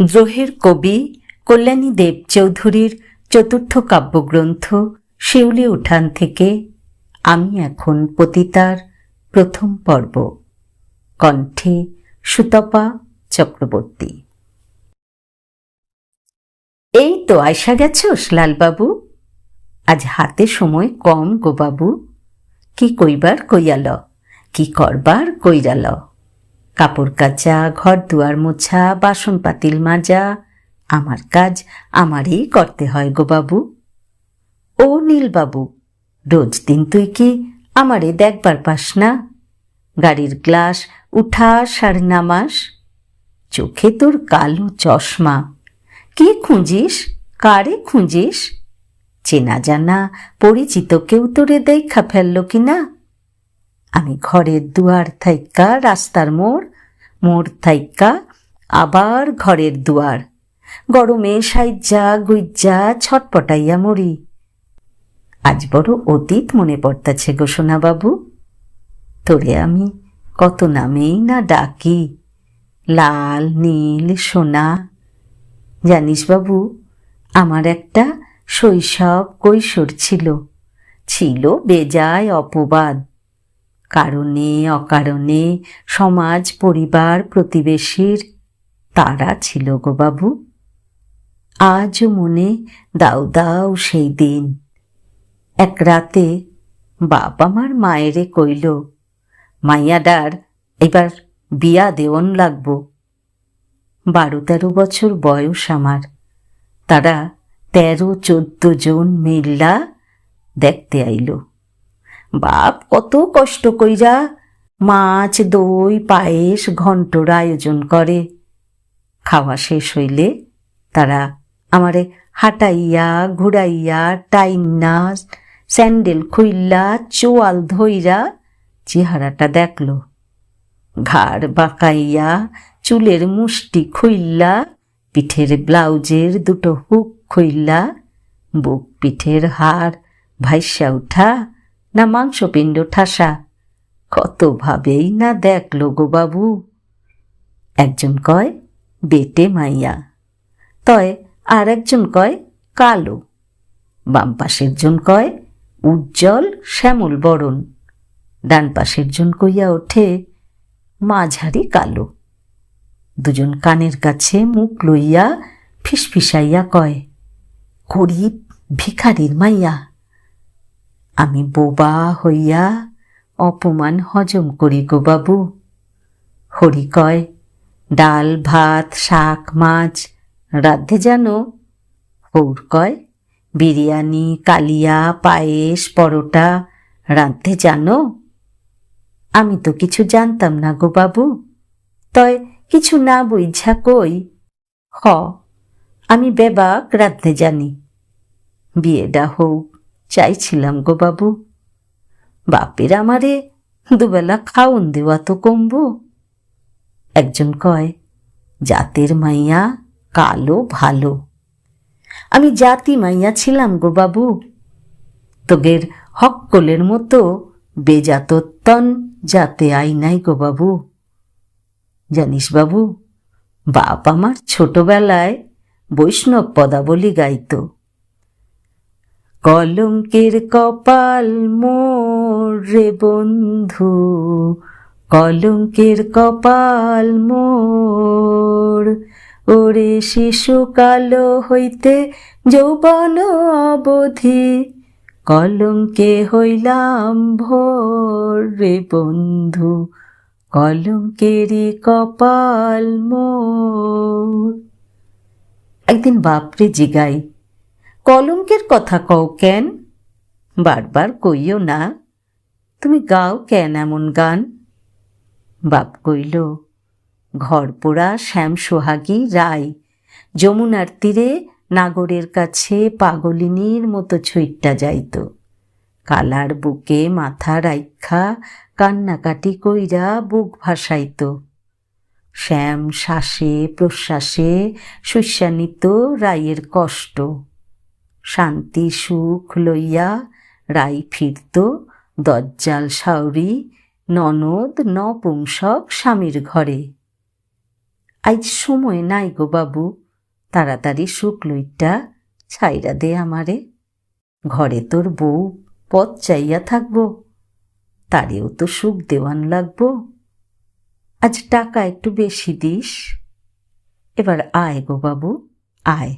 দ্রোহের কবি কল্যাণী দেব চৌধুরীর চতুর্থ কাব্যগ্রন্থ শিউলি উঠান থেকে আমি এখন পতিতার প্রথম পর্ব। কণ্ঠে সুতপা চক্রবর্তী। এই তো আয়সা গেছোস লালবাবু, আজ হাতে সময় কম গো বাবু। কি কইবার কইয়াল, কি করবার কইরাল। কাপড় কাচা, ঘর দুয়ার মোছা, বাসন পাতিল মাজা, আমার কাজ আমারই করতে হয় গো বাবু। ও নীলবাবু, রোজ দিন তুই কি আমারে দেখবার পাস না? গাড়ির গ্লাস উঠাস আর নামাস, চোখে তোর কালো চশমা। কি খুঁজিস, কারে খুঁজিস? চেনা জানা পরিচিত কেউ তোরে দেখা ফেলল কিনা? আমি ঘরের দুয়ার থাইকা রাস্তার মোড়, মোড় থাইকা আবার ঘরের দুয়ার, গরমে সাইজ্জা গুইজ্জা ছটপটাইয়া মরি। আজ বড় অতীত মনে পড়তাছে গো সোনা বাবু। তোরে আমি কত নামেই না ডাকি, লাল, নীল, সোনা। জানিস বাবু, আমার একটা শৈশব কৈশোর ছিল, ছিল বেজায় অপবাদ। কারণে অকারণে সমাজ, পরিবার, প্রতিবেশীর তারা ছিল গো বাবু। আজও মনে দাউ দাউ সেই দিন। এক রাতে বাপ আমার মায়েরে কইল, মাইয়াডার এবার বিয়া দেওয়ন লাগব। 12-13 বছর বয়স আমার। তারা 13-14 জন মিল্লা দেখতে আইল। বাপ কত কষ্ট কইরা মাছ, দই, পায়েস, ঘন্টর আয়োজন করে। খাওয়া শেষ হইলে তারা আমারে হাঁটাইয়া ঘুরাইয়া টাইনা স্যান্ডেল খুইল্লা চোয়াল ধইরা চেহারাটা দেখল। ঘাড় বাঁকাইয়া চুলের মুষ্টি খুইল্লা, পিঠের ব্লাউজের দুটো হুক খুইল্লা, বুক পিঠের হাড় ভাইসা উঠা না মাংসপিণ্ড ঠাসা, কত ভাবেই না দেখল গো বাবু। একজন কয় বেটে মাইয়া, তয় আর একজন কয় কালো, বাম পাশের জন কয় উজ্জ্বল শ্যামল বরণ, ডান পাশের জন কইয়া ওঠে মাঝারি কালো। দুজন কানের কাছে মুখ লইয়া ফিসফিসাইয়া কয় গরিব ভিখারির মাইয়া। আমি বোবা হইয়া অপমান হজম করি গো বাবু। হরি কয় ডাল ভাত শাক মাছ রাধে জানো? হৌর কয় বিরিয়ানি, কালিয়া, পায়েস, পরোটা রাঁধতে জানো? আমি তো কিছু জানতাম না গো বাবু, তয় কিছু না বুঝা কই, হ আমি বেবাক রাঁধতে জানি। বিয়েডা হোক চাইছিলাম গো বাবু। বাপের আমারে দুবেলা খাওন দেওয়া তো কমবো। একজন কয় জাতের মাইয়া, কালো ভালো। আমি জাতি মাইয়া ছিলাম গো বাবু। তোগের হক্কলের মতো বেজাতত্তন যাতে আই নাই গো বাবু। জানিস বাবু, বাপ আমার ছোটবেলায় বৈষ্ণব পদাবলী গাইত। কলঙ্কের কপাল মোর রে বন্ধু, কলঙ্কের কপাল মোর, ওরে শিশুকাল হইতে যৌবন অবধি, কলঙ্কে হইলাম ভোর রে বন্ধু, কলঙ্কেরই কপাল মোর। একদিন বাপরে জিগাই, কলঙ্কের কথা কও কেন? বারবার কইও না, তুমি গাও কেন এমন গান? বাপ কইল ঘর পোড়া শ্যাম সোহাগী রায় যমুনার তীরে নাগরের কাছে পাগলিনীর মতো ছুইট্টা যাইত। কালার বুকে মাথা রাইখা কান্নাকাটি কইরা বুক ভাসাইত। শ্যাম শ্বাসে প্রশ্বাসে শুষ্যা নিত রায়ের কষ্ট। শান্তি সুখ লইয়া রাই ফিরত দজ্জাল সাউরি ননদ নপুংসক স্বামীর ঘরে। আজ সময় নাই গো বাবু, তাড়াতাড়ি সুখ লইট্টা ছাইরা দে আমারে। ঘরে তোর বউ পথ চাইয়া থাকবো, তারেও তো সুখ দেওয়ান লাগবো। আজ টাকা একটু বেশি দিস, এবার আয় গো বাবু, আয়।